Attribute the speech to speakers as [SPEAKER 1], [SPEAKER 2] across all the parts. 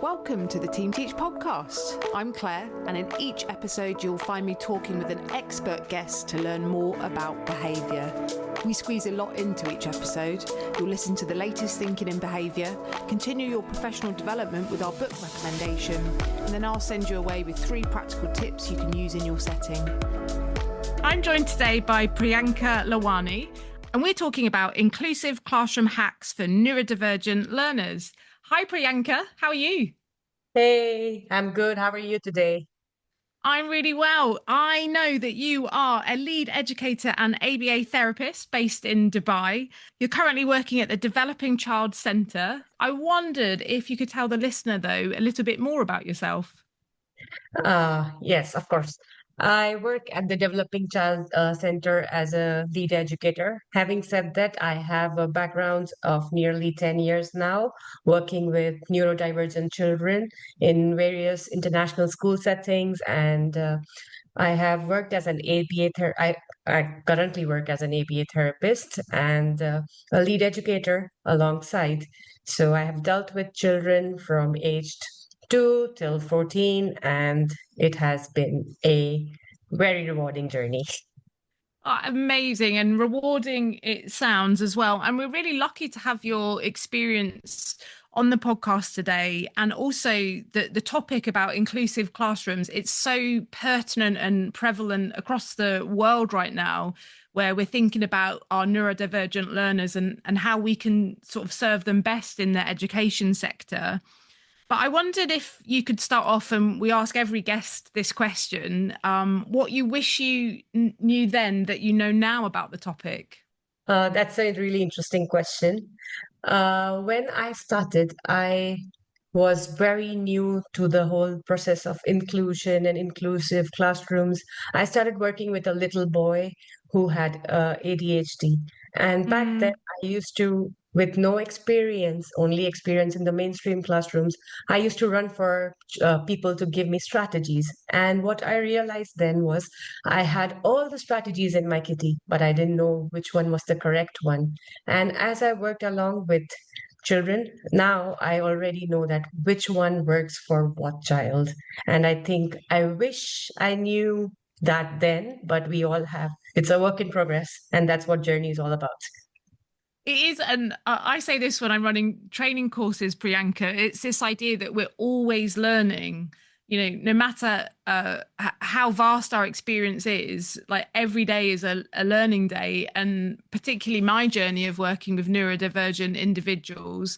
[SPEAKER 1] Welcome to the Team Teach podcast. I'm Clare, and in each episode you'll find me talking with an expert guest to learn more about behaviour. We squeeze a lot into each episode. You'll listen to the latest thinking in behaviour, continue your professional development with our book recommendation, and then I'll send you away with 3 practical tips you can use in your setting. I'm joined today by Priyanka Lalwani, and we're talking about inclusive classroom hacks for neurodivergent learners. Hi, Priyanka. How are you?
[SPEAKER 2] Hey, I'm good. How are you today?
[SPEAKER 1] I'm really well. I know that you are a lead educator and ABA therapist based in Dubai. You're currently working at the Developing Child Centre. I wondered if you could tell the listener, though, a little bit more about yourself.
[SPEAKER 2] Yes, of course. I work at the Developing Child Center as a lead educator. Having said that, I have a background of nearly 10 years now working with neurodivergent children in various international school settings. And I have worked as an ABA I currently work as an ABA therapist and a lead educator alongside. So I have dealt with children from aged 2 till 14, and it has been a very rewarding journey.
[SPEAKER 1] Amazing and rewarding it sounds as well. And we're really lucky to have your experience on the podcast today. And also the topic about inclusive classrooms, it's so pertinent and prevalent across the world right now, where we're thinking about our neurodivergent learners and how we can sort of serve them best in the education sector. But I wondered if you could start off, and we ask every guest this question, what you wish you knew then that you know now about the topic.
[SPEAKER 2] That's a really interesting question. When I started, I was very new to the whole process of inclusion and inclusive classrooms. I started working with a little boy who had ADHD. And back then, I used to, with no experience, only experience in the mainstream classrooms, I used to run for people to give me strategies. And what I realized then was I had all the strategies in my kitty, but I didn't know which one was the correct one. And as I worked along with children, now I already know that which one works for what child. And I think I wish I knew that then, but we all have. It's a work in progress, and that's what journey is all about.
[SPEAKER 1] It is, and I say this when I'm running training courses, Priyanka, it's this idea that we're always learning, no matter how vast our experience is, like every day is a learning day. And particularly my journey of working with neurodivergent individuals,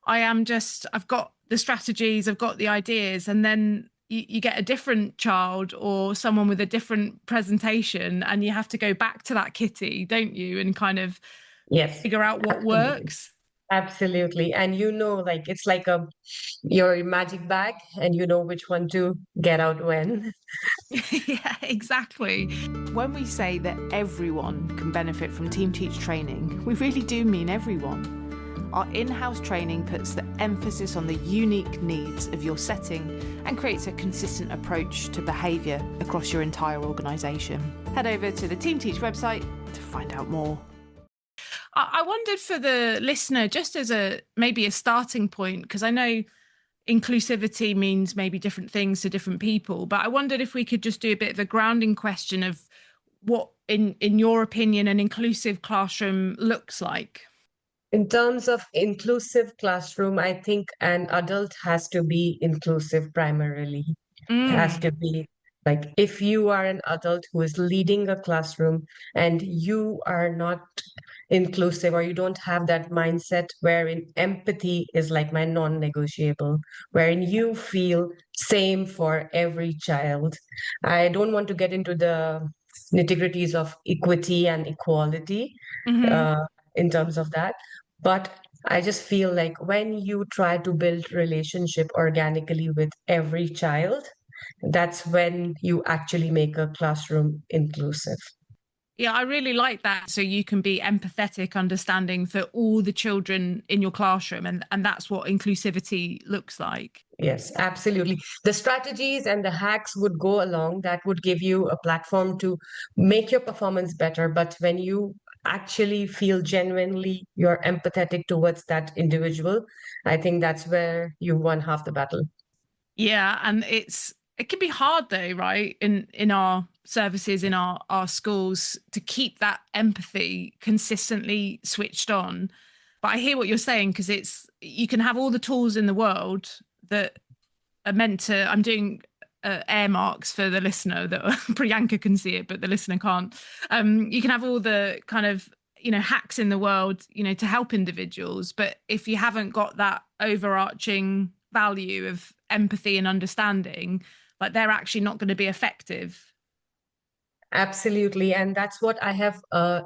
[SPEAKER 1] I've got the strategies, I've got the ideas, and then you get a different child or someone with a different presentation, and you have to go back to that kitty, don't you? And kind of
[SPEAKER 2] Yes,
[SPEAKER 1] figure out what works.
[SPEAKER 2] absolutely. And like it's like your magic bag, and you know which one to get out when.
[SPEAKER 1] Yeah, exactly. When we say that everyone can benefit from Team Teach training, we really do mean everyone. Our in-house training puts the emphasis on the unique needs of your setting and creates a consistent approach to behaviour across your entire organisation. Head over to the Team Teach website to find out more. I wondered for the listener, just as maybe a starting point, because I know inclusivity means maybe different things to different people, but I wondered if we could just do a bit of a grounding question of what, in your opinion, an inclusive classroom looks like.
[SPEAKER 2] In terms of inclusive classroom, I think an adult has to be inclusive primarily. Has to be like if you are an adult who is leading a classroom and you are not inclusive or you don't have that mindset wherein empathy is like my non-negotiable, wherein you feel same for every child. I don't want to get into the nitty-gritties of equity and equality in terms of that, but I just feel like when you try to build relationship organically with every child, that's when you actually make a classroom inclusive.
[SPEAKER 1] Yeah, I really like that. So you can be empathetic, understanding for all the children in your classroom. And that's what inclusivity looks like.
[SPEAKER 2] Yes, absolutely. The strategies and the hacks would go along that would give you a platform to make your performance better. But when you actually feel genuinely you're empathetic towards that individual, I think that's where you won half the battle.
[SPEAKER 1] Yeah, and it can be hard though, right? In our services, in our schools, to keep that empathy consistently switched on. But I hear what you're saying, because it's you can have all the tools in the world that are meant to. I'm doing air marks for the listener that Priyanka can see it, but the listener can't. You can have all the kind of hacks in the world, to help individuals, but if you haven't got that overarching value of empathy and understanding, like they're actually not going to be effective.
[SPEAKER 2] Absolutely. And that's what I have.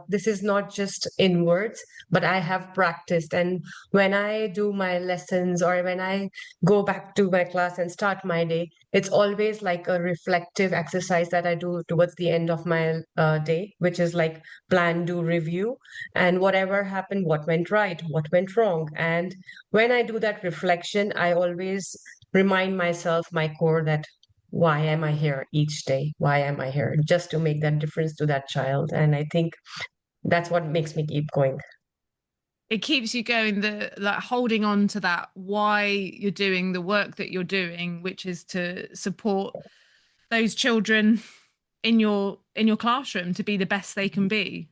[SPEAKER 2] This is not just in words, but I have practiced. And when I do my lessons or when I go back to my class and start my day, it's always like a reflective exercise that I do towards the end of my day, which is like plan, do, review, and whatever happened, what went right, what went wrong. And when I do that reflection, I always remind myself, my core, that why am I here each day? Why am I here? Just to make that difference to that child. And I think that's what makes me keep going.
[SPEAKER 1] It keeps you going, the like holding on to that why you're doing the work that you're doing, which is to support those children in your classroom to be the best they can be.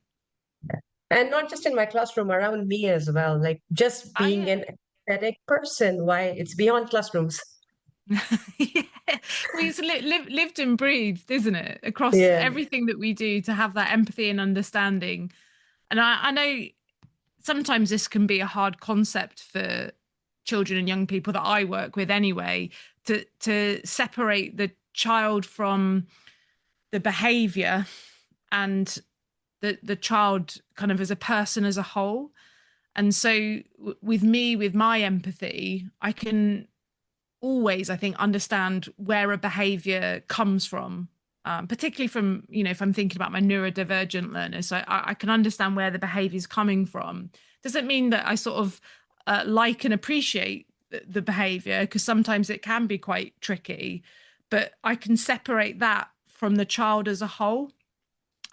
[SPEAKER 2] And not just in my classroom, around me as well. Like just
[SPEAKER 1] Oh
[SPEAKER 2] being
[SPEAKER 1] yeah.
[SPEAKER 2] an empathetic person, why it's beyond classrooms.
[SPEAKER 1] Yeah. Well, it's lived and breathed, isn't it? Across
[SPEAKER 2] Yeah.
[SPEAKER 1] everything that we do, to have that empathy and understanding. And I know sometimes this can be a hard concept for children and young people that I work with anyway, to separate the child from the behavior and the child kind of as a person as a whole. And so with me, with my empathy, I can always, I think, understand where a behavior comes from, particularly from, if I'm thinking about my neurodivergent learners. So I can understand where the behavior is coming from. Doesn't mean that I sort of like and appreciate the behavior, because sometimes it can be quite tricky, but I can separate that from the child as a whole.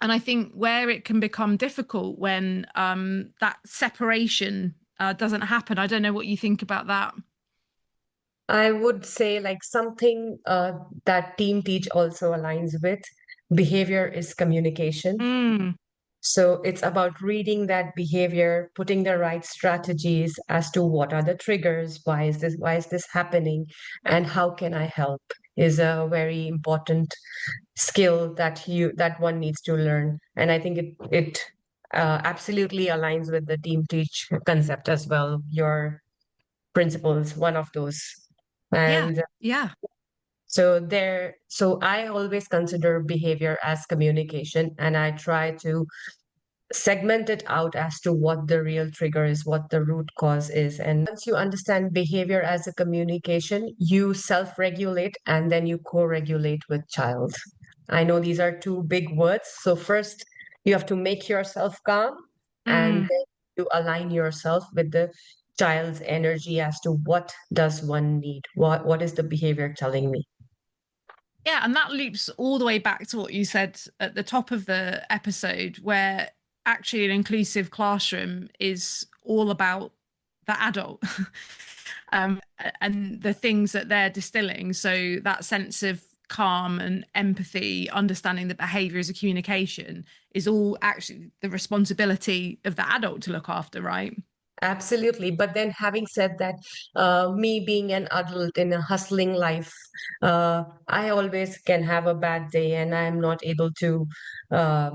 [SPEAKER 1] And I think where it can become difficult when that separation doesn't happen. I don't know what you think about that.
[SPEAKER 2] I would say like something that Team Teach also aligns with behavior is communication.
[SPEAKER 1] Mm,
[SPEAKER 2] So it's about reading that behavior, putting the right strategies as to what are the triggers, why is this happening, and how can I help is a very important skill that one needs to learn. And I think it absolutely aligns with the team teach concept as well. Your principles, one of those.
[SPEAKER 1] yeah,
[SPEAKER 2] And
[SPEAKER 1] yeah.
[SPEAKER 2] so I always consider behavior as communication, and I try to segment it out as to what the real trigger is, what the root cause is. And once you understand behavior as a communication, you self-regulate and then you co-regulate with child. I know these are two big words. So first, you have to make yourself calm, and
[SPEAKER 1] Mm.
[SPEAKER 2] then you align yourself with the child's energy as to what does one need? What is the behavior telling me?
[SPEAKER 1] Yeah, and that loops all the way back to what you said at the top of the episode, where actually an inclusive classroom is all about the adult, and the things that they're distilling. So that sense of calm and empathy, understanding that behavior is a communication, is all actually the responsibility of the adult to look after, right?
[SPEAKER 2] Absolutely. But then, having said that, me being an adult in a hustling life, I always can have a bad day and I'm not able to uh,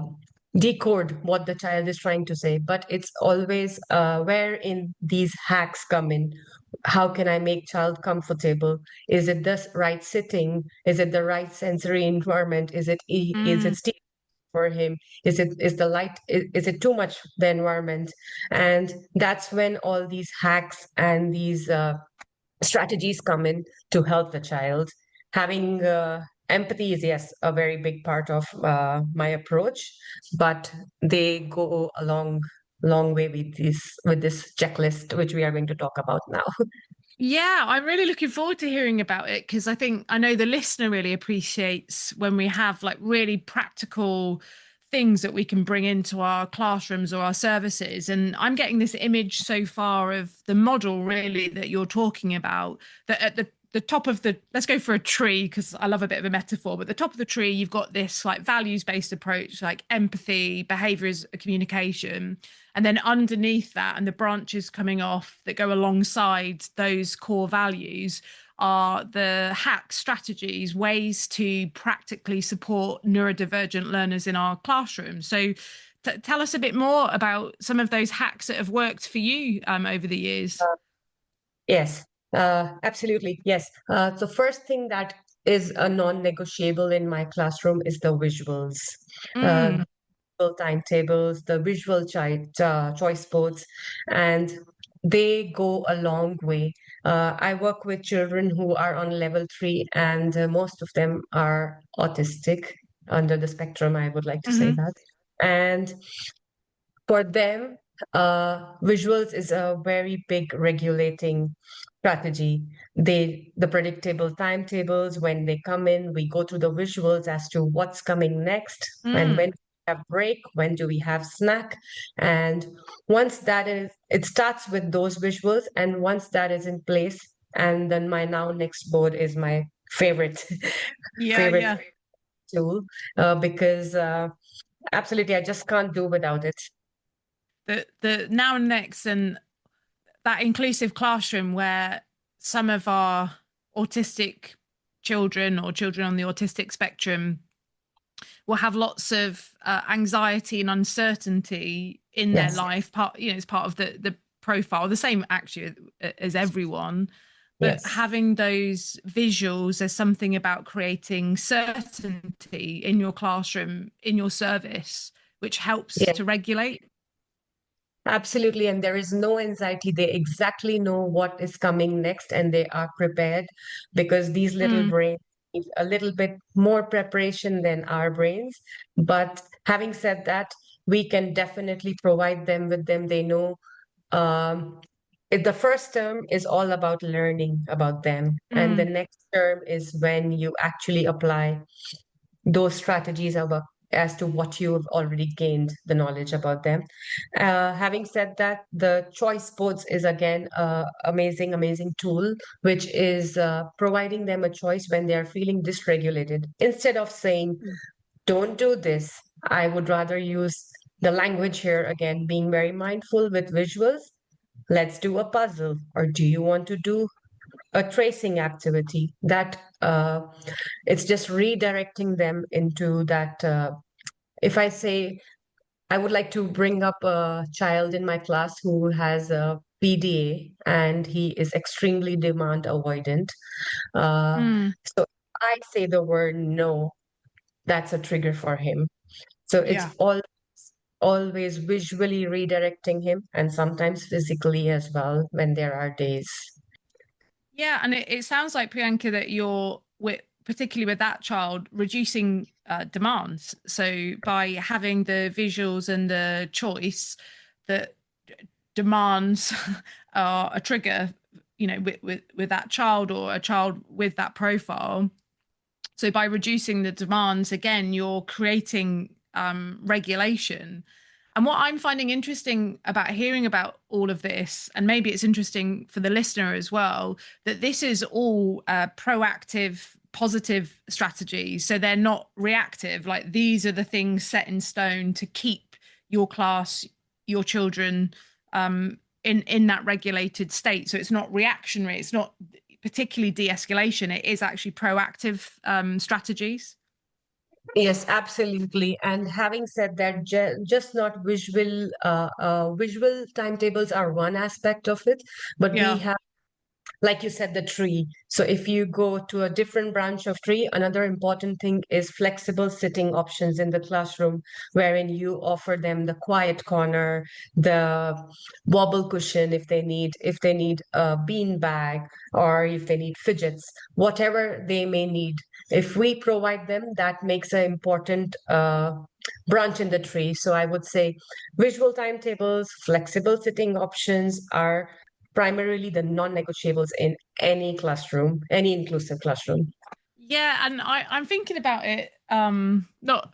[SPEAKER 2] decode what the child is trying to say. But it's always where in these hacks come in. How can I make child comfortable? Is it the right sitting? Is it the right sensory environment? Is
[SPEAKER 1] Mm.
[SPEAKER 2] it for him? Is the light is it too much the environment? And that's when all these hacks and these strategies come in to help the child. Having empathy is, yes, a very big part of my approach, but they go a long way with this checklist, which we are going to talk about now.
[SPEAKER 1] Yeah, I'm really looking forward to hearing about it, because I know the listener really appreciates when we have like really practical things that we can bring into our classrooms or our services. And I'm getting this image so far of the model really that you're talking about, that at the top of the, let's go for a tree because I love a bit of a metaphor, but the top of the tree, you've got this like values-based approach, like empathy, behaviors, communication. And then underneath that, and the branches coming off that go alongside those core values, are the hacks, strategies, ways to practically support neurodivergent learners in our classrooms. So tell us a bit more about some of those hacks that have worked for you over the years.
[SPEAKER 2] Yes, absolutely. Yes. So first thing that is a non-negotiable in my classroom is the visuals. Uh,
[SPEAKER 1] Mm,
[SPEAKER 2] visual timetables, the visual choice boards, and they go a long way. I work with children who are on level 3, and most of them are autistic under the spectrum, I would like to say
[SPEAKER 1] hmm
[SPEAKER 2] that. And for them, visuals is a very big regulating strategy. The predictable timetables, when they come in, we go through the visuals as to what's coming next, and when
[SPEAKER 1] mm,
[SPEAKER 2] we have break, when do we have snack. And once that is, it starts with those visuals, and once that is in place, and then my now next board is my favorite
[SPEAKER 1] yeah,
[SPEAKER 2] favorite
[SPEAKER 1] yeah.
[SPEAKER 2] tool, because absolutely I just can't do without it.
[SPEAKER 1] The now and next and that inclusive classroom where some of our autistic children or children on the autistic spectrum will have lots of anxiety and uncertainty in their
[SPEAKER 2] Yes,
[SPEAKER 1] life. Part, it's part of the profile, the same actually as everyone. But
[SPEAKER 2] yes,
[SPEAKER 1] having those visuals, there's something about creating certainty in your classroom, in your service, which helps
[SPEAKER 2] yes.
[SPEAKER 1] to regulate.
[SPEAKER 2] Absolutely, and there is no anxiety. They exactly know what is coming next and they are prepared, because these little
[SPEAKER 1] Mm,
[SPEAKER 2] brains need a little bit more preparation than our brains. But having said that, we can definitely provide them with them. They know, the first term is all about learning about them, and the
[SPEAKER 1] mm.
[SPEAKER 2] next term is when you actually apply those strategies as to what you've already gained the knowledge about them. Having said that, the choice boards is again a amazing, amazing tool, which is providing them a choice when they are feeling dysregulated. Instead of saying, don't do this, I would rather use the language here again, being very mindful with visuals. Let's do a puzzle, or do you want to do a tracing activity that it's just redirecting them into that. If I say I would like to bring up a child in my class who has a PDA and he is extremely demand avoidant. Uh,
[SPEAKER 1] Mm,
[SPEAKER 2] so I say the word no, that's a trigger for him. So it's
[SPEAKER 1] yeah.
[SPEAKER 2] always visually redirecting him, and sometimes physically as well when there are days.
[SPEAKER 1] Yeah, and it sounds like Priyanka that you're with particularly with that child reducing demands. So by having the visuals and the choice that demands are a trigger, with that child or a child with that profile. So by reducing the demands, again, you're creating regulation. And what I'm finding interesting about hearing about all of this, and maybe it's interesting for the listener as well, that this is all proactive, positive strategies. So they're not reactive. Like these are the things set in stone to keep your class, your children in that regulated state. So it's not reactionary. It's not particularly de-escalation. It is actually proactive strategies.
[SPEAKER 2] Yes, absolutely. And having said that, just not visual timetables are one aspect of it, but we
[SPEAKER 1] Yeah.
[SPEAKER 2] have, like you said, the tree. So if you go to a different branch of tree, another important thing is flexible sitting options in the classroom, wherein you offer them the quiet corner, the wobble cushion if they need a bean bag, or if they need fidgets, whatever they may need. If we provide them, that makes an important branch in the tree. So I would say visual timetables, flexible sitting options are primarily the non-negotiables in any classroom, any inclusive classroom.
[SPEAKER 1] Yeah, and I'm thinking about it not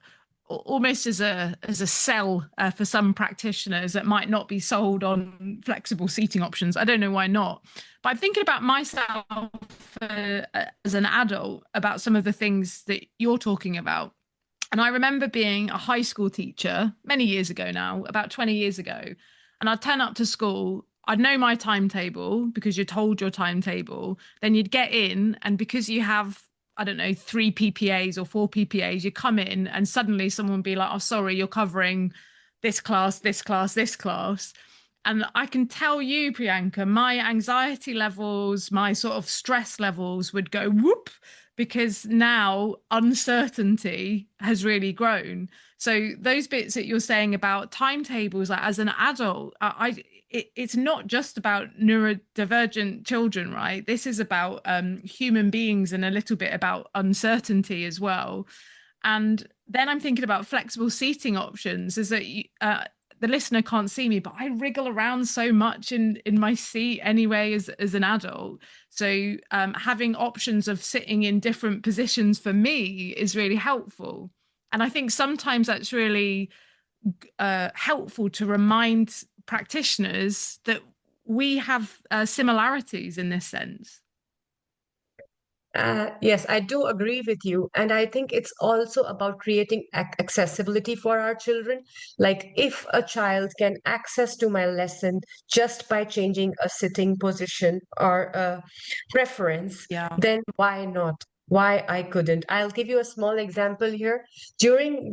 [SPEAKER 1] almost as a sell for some practitioners that might not be sold on flexible seating options. I don't know why not, but I'm thinking about myself as an adult about some of the things that you're talking about. And I remember being a high school teacher many years ago now, about 20 years ago, and I'd turn up to school. I'd know my timetable because you're told your timetable. Then you'd get in, and because you have, I don't know, 3 PPAs or 4 PPAs, you come in and suddenly someone would be like, oh, sorry, you're covering this class, this class, this class. And I can tell you, Priyanka, my anxiety levels, my sort of stress levels would go whoop, because now uncertainty has really grown. So those bits that you're saying about timetables, like as an adult, it's not just about neurodivergent children, right? This is about human beings and a little bit about uncertainty as well. And then I'm thinking about flexible seating options. Is that the listener can't see me, but I wriggle around so much in my seat anyway as an adult. So having options of sitting in different positions for me is really helpful. And I think sometimes that's really helpful to remind practitioners that we have similarities in this sense.
[SPEAKER 2] Yes, I do agree with you. And I think it's also about creating accessibility for our children. Like if a child can access to my lesson just by changing a sitting position or a preference,
[SPEAKER 1] Yeah.
[SPEAKER 2] then why not? Why I couldn't? I'll give you a small example here. During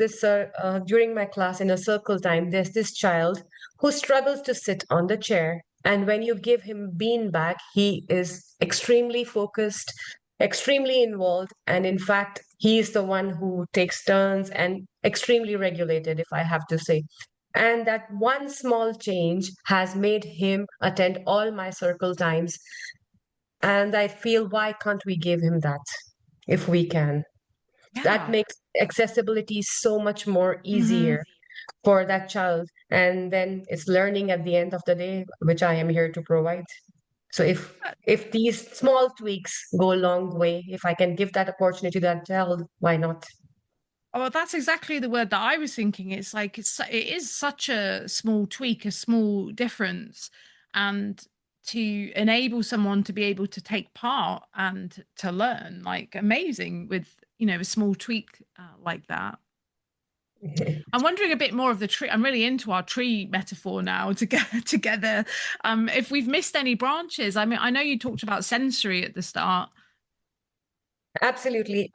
[SPEAKER 2] my class in a circle time, there's this child who struggles to sit on the chair. And when you give him beanbag, he is extremely focused, extremely involved, and in fact he is the one who takes turns and extremely regulated, if I have to say. And that one small change has made him attend all my circle times, and I feel, why can't we give him that if we can? That
[SPEAKER 1] Yeah.
[SPEAKER 2] makes accessibility so much more
[SPEAKER 1] Hmm.
[SPEAKER 2] easier for that child, and then it's learning at the end of the day, which I am here to provide. So if these small tweaks go a long way, if I can give that opportunity to that child, why not?
[SPEAKER 1] Oh, that's exactly the word that I was thinking. It's like it is such a small tweak, a small difference, and to enable someone to be able to take part and to learn, like amazing with a small tweak like that. I'm wondering a bit more of the tree. I'm really into our tree metaphor now to get together. If we've missed any branches, I mean, I know you talked about sensory at the start.
[SPEAKER 2] Absolutely.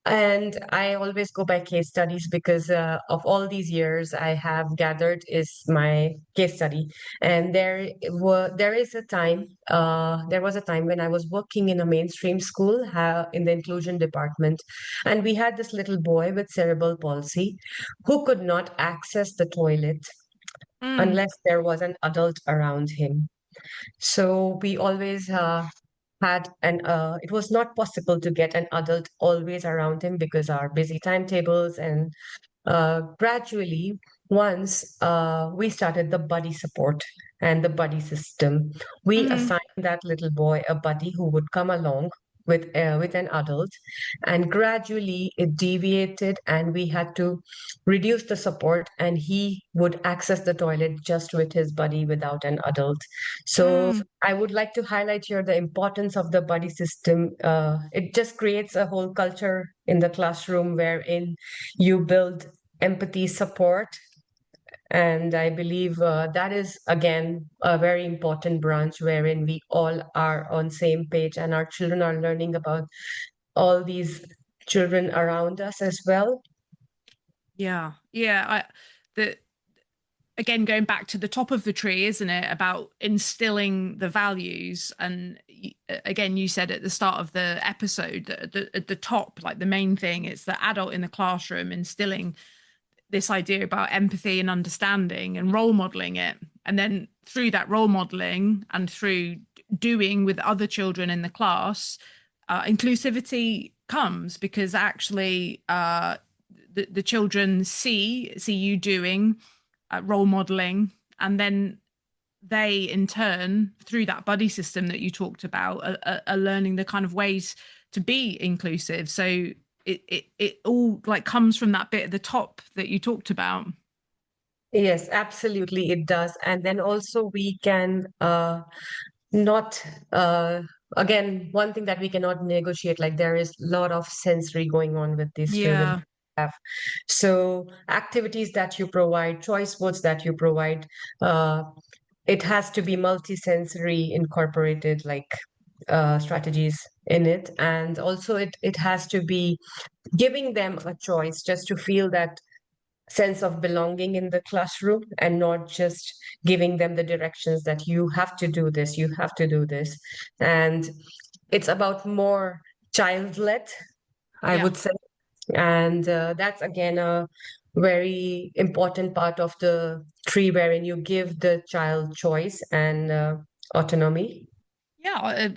[SPEAKER 2] And I always go by case studies because of all these years I have gathered is my case study. And there was a time when I was working in a mainstream school in the inclusion department, and we had this little boy with cerebral palsy who could not access the toilet
[SPEAKER 1] Mm,
[SPEAKER 2] unless there was an adult around him. So we always it was not possible to get an adult always around him because our busy timetables. And gradually, once we started the buddy support and the buddy system, we
[SPEAKER 1] mm,
[SPEAKER 2] assigned that little boy a buddy who would come along with an adult, and gradually it deviated, and we had to reduce the support, and he would access the toilet just with his buddy without an adult. So
[SPEAKER 1] mm.
[SPEAKER 2] I would like to highlight here the importance of the buddy system. It just creates a whole culture in the classroom wherein you build empathy, support, and I believe that is again a very important branch wherein we all are on same page, and our children are learning about all these children around us as well.
[SPEAKER 1] Yeah, yeah. The again going back to the top of the tree, isn't it, about instilling the values? And again, you said at the start of the episode that at the top, like the main thing, it's the adult in the classroom instilling this idea about empathy and understanding and role modeling it. And then through that role modeling and through doing with other children in the class, inclusivity comes because actually the children see you doing role modeling, and then they in turn through that buddy system that you talked about are learning the kind of ways to be inclusive. So it all like comes from that bit at the top that you talked about.
[SPEAKER 2] Yes, absolutely, it does. And then also we can not again, one thing that we cannot negotiate, like there is a lot of sensory going on with these children
[SPEAKER 1] Yeah.
[SPEAKER 2] have. So activities that you provide, choice words that you provide, uh, it has to be multisensory incorporated, like strategies in it. And also it has to be giving them a choice just to feel that sense of belonging in the classroom, and not just giving them the directions that you have to do this, you have to do this. And it's about more child-led, I
[SPEAKER 1] Yeah.
[SPEAKER 2] would say. And that's again a very important part of the tree, wherein you give the child choice and autonomy.
[SPEAKER 1] Yeah,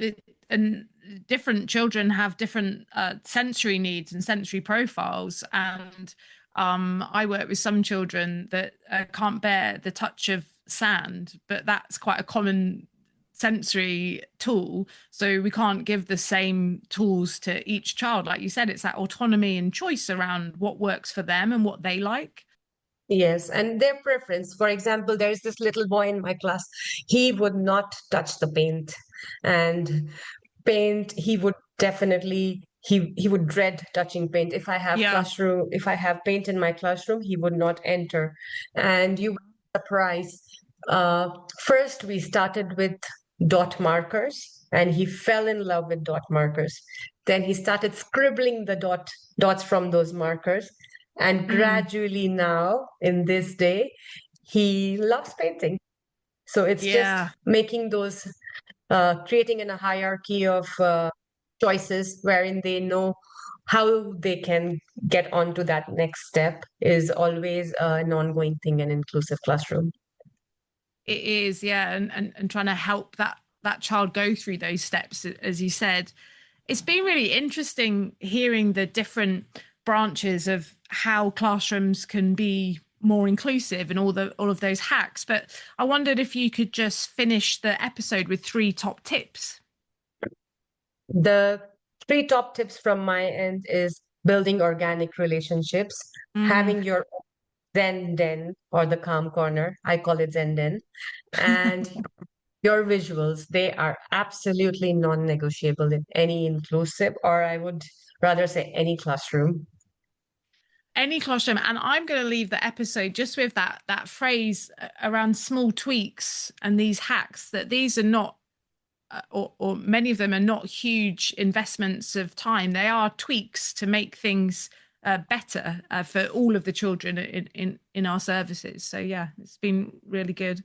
[SPEAKER 1] and different children have different sensory needs and sensory profiles. And I work with some children that can't bear the touch of sand, but that's quite a common sensory tool. So we can't give the same tools to each child. Like you said, it's that autonomy and choice around what works for them and what they like.
[SPEAKER 2] Yes, and their preference. For example, there's this little boy in my class. He would not touch the paint, and paint, he would definitely he would dread touching paint.
[SPEAKER 1] Yeah.
[SPEAKER 2] If I have paint in my classroom, he would not enter. And you would be surprised. First, we started with dot markers, and he fell in love with dot markers. Then he started scribbling the dots from those markers. And
[SPEAKER 1] Mm,
[SPEAKER 2] gradually now, in this day, he loves painting. So it's just
[SPEAKER 1] yeah.
[SPEAKER 2] making those, creating in a hierarchy of choices wherein they know how they can get onto that next step is always an ongoing thing in inclusive classroom.
[SPEAKER 1] It is, yeah, and trying to help that child go through those steps, as you said. It's been really interesting hearing the different branches of how classrooms can be more inclusive and all of those hacks. But I wondered if you could just finish the episode with 3 top tips.
[SPEAKER 2] The three top tips from my end is building organic relationships,
[SPEAKER 1] Mm.
[SPEAKER 2] having your Zen den or the calm corner. I call it Zen den. And your visuals, they are absolutely non-negotiable in any inclusive, or I would rather say any classroom.
[SPEAKER 1] Any classroom, and I'm going to leave the episode just with that phrase around small tweaks and these hacks, that these are not or many of them are not huge investments of time. They are tweaks to make things better for all of the children in our services. So yeah, it's been really good.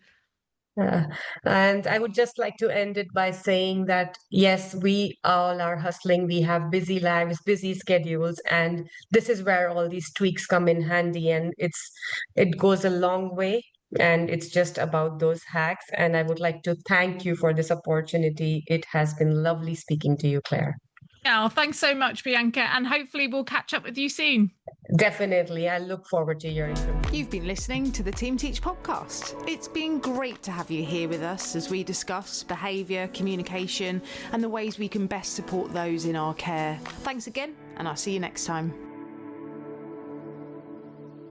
[SPEAKER 2] Uh, and I would just like to end it by saying that yes, we all are hustling. We have busy lives, busy schedules, and this is where all these tweaks come in handy. And it goes a long way. And it's just about those hacks. And I would like to thank you for this opportunity. It has been lovely speaking to you, Claire.
[SPEAKER 1] Yeah, well, thanks so much, Priyanka, and hopefully we'll catch up with you soon.
[SPEAKER 2] Definitely. I look forward to hearing from you.
[SPEAKER 1] You've been listening to the Team Teach podcast. It's been great to have you here with us as we discuss behaviour, communication, and the ways we can best support those in our care. Thanks again, and I'll see you next time.